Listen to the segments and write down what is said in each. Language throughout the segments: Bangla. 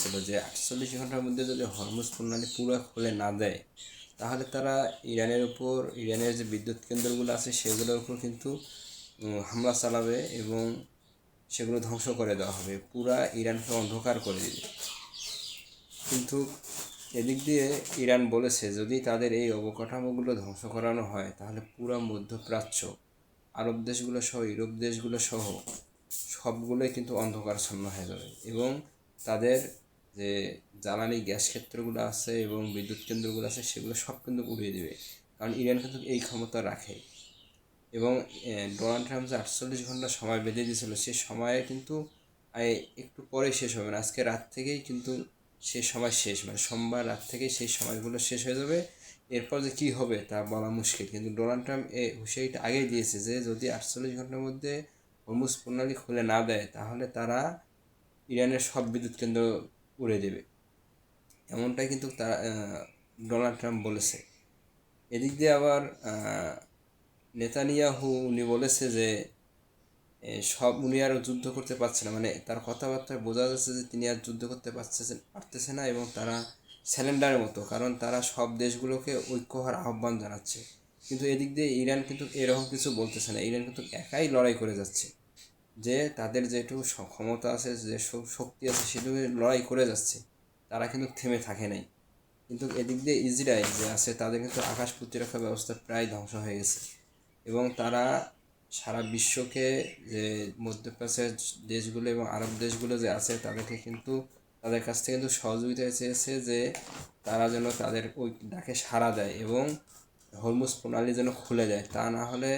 দিয়েছিল যে 48 ঘন্টার মধ্যে যদি হরমুজ প্রণালী পুরো খুলে না দেয় তাহলে তারা ইরানের যে বিদ্যুৎ কেন্দ্রগুলো আছে সেগুলোর উপর কিন্তু হামলা চালাবে এবং সেগুলো ধ্বংস করে দেওয়া হবে, পুরা ইরানকে অন্ধকার করে দিবে। কিন্তু এদিক দিয়ে ইরান বলেছে যদি তাদের এই অবকাঠামোগুলো ধ্বংস করানো হয় তাহলে পুরা মধ্যপ্রাচ্য, আরব দেশগুলো সহ ইউরোপ দেশগুলো সহ সবগুলোই কিন্তু অন্ধকারচ্ছন্ন হয়ে যাবে এবং তাদের যে জ্বালানি গ্যাস ক্ষেত্রগুলো আছে এবং বিদ্যুৎ কেন্দ্রগুলো আছে সেগুলো সব কিন্তু উড়িয়ে দেবে, কারণ ইরান কিন্তু এই ক্ষমতা রাখে। এবং ডোনাল্ড ট্রাম্প যে 48 ঘন্টা সময় বেঁধে দিয়েছিল সে সময়ে কিন্তু একটু পরে শেষ হবে না, আজকে রাত থেকেই কিন্তু সে সময় শেষ, মানে সোমবার রাত থেকেই সেই সময়গুলো শেষ হয়ে যাবে। এরপর যে কী হবে তা বলা মুশকিল, কিন্তু ডোনাল্ড ট্রাম্প এই হুঁশিয়ারিটা আগেই দিয়েছে যে যদি 48 ঘন্টার মধ্যে হরমুজ প্রণালী খুলে না দেয় তাহলে তারা ইরানের সব বিদ্যুৎ কেন্দ্র উড়িয়ে দেবে, এমনটাই কিন্তু তারা ডোনাল্ড ট্রাম্প বলেছে। এদিক দিয়ে আবার নেতানিয়াহু উনি বলেছে যে সব উনি আর যুদ্ধ করতে পারছে না, মানে তার কথাবার্তায় বোঝা যাচ্ছে যে তিনি আর যুদ্ধ করতে পারতেছে না এবং তারা স্যালেন্ডারের মতো, কারণ তারা সব দেশগুলোকে ঐক্য হওয়ার আহ্বান জানাচ্ছে। কিন্তু এদিক দিয়ে ইরান কিন্তু এরকম কিছু বলতেছে না, ইরান কিন্তু একাই লড়াই করে যাচ্ছে, যে তাদের যেটুকু ক্ষমতা আছে, যে শক্তি আছে সেটুকু লড়াই করে যাচ্ছে, তারা কিন্তু থেমে থাকে নাই। কিন্তু এদিক দিয়ে ইসরায়েল যে আছে তাদের কিন্তু আকাশ প্রতিরক্ষা ব্যবস্থা প্রায় ধ্বংস হয়ে গেছে এবং তারা সারা বিশ্বকে, যে মধ্যপ্রাচ্যের দেশগুলো এবং আরব দেশগুলো যে আছে তাদেরকে কিন্তু তাদের কাছ থেকে কিন্তু সহযোগিতা চেয়েছে যে তারা যেন তাদের ওই ডাকে সাড়া দেয় এবং হরমুজ প্রণালী যেন খুলে দেয়, তা না হলে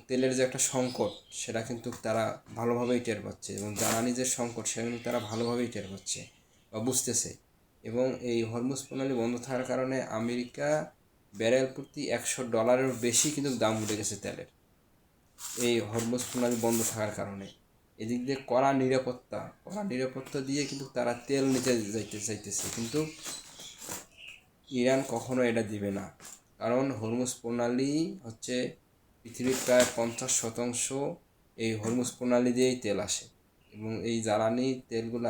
তেলের যে একটা সংকট সেটা কিন্তু তারা ভালোভাবেই টের পাচ্ছে এবং জ্বালানি যে সংকট সেটা কিন্তু তারা ভালোভাবেই টের পাচ্ছে বা বুঝতেছে। এবং এই হরমুজ প্রণালী বন্ধ থাকার কারণে আমেরিকা ব্যারেল প্রতি $100 বেশি কিন্তু দাম উঠে গেছে তেলের, এই হরমুজ প্রণালী বন্ধ থাকার কারণে। এদিক দিয়ে কড়া নিরাপত্তা দিয়ে কিন্তু তারা তেল নিতে চাইতেছে, কিন্তু ইরান কখনো এটা দিবে না, কারণ হরমুজ প্রণালী হচ্ছে পৃথিবীর প্রায় 50% এই হরমুজ প্রণালী দিয়েই তেল আসে এবং এই জ্বালানি তেলগুলো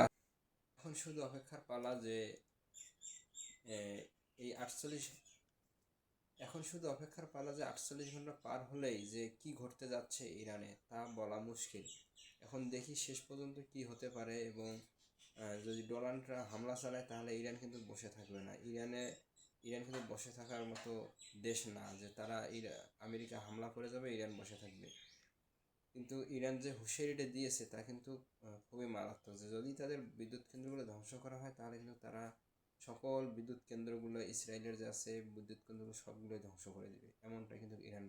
এখন শুধু অপেক্ষার পালা যে এই 48 ঘন্টা পার হলেই যে কি ঘটতে যাচ্ছে ইরানে তা বলা মুশকিল। এখন দেখি শেষ পর্যন্ত কি হতে পারে এবং যদি ডোনাল্ড ট্রাম্প হামলা চালায় তাহলে ইরান কিন্তু বসে থাকবে না। ইরান কিন্তু বসে থাকার মতো দেশ না যে তারা আমেরিকা হামলা করে যাবে ইরান বসে থাকবে। কিন্তু ইরান যে হুঁশিয়ারিটা দিয়েছে তা কিন্তু খুবই মারাত্মক, যে যদি তাদের বিদ্যুৎ কেন্দ্রগুলো ধ্বংস করা হয় তাহলে কিন্তু তারা সকল বিদ্যুৎ কেন্দ্রগুলো ইসরায়েলের যে আছে বিদ্যুৎ কেন্দ্রগুলো সবগুলোই ধ্বংস করে দিবে, এমনটা কিন্তু ইরান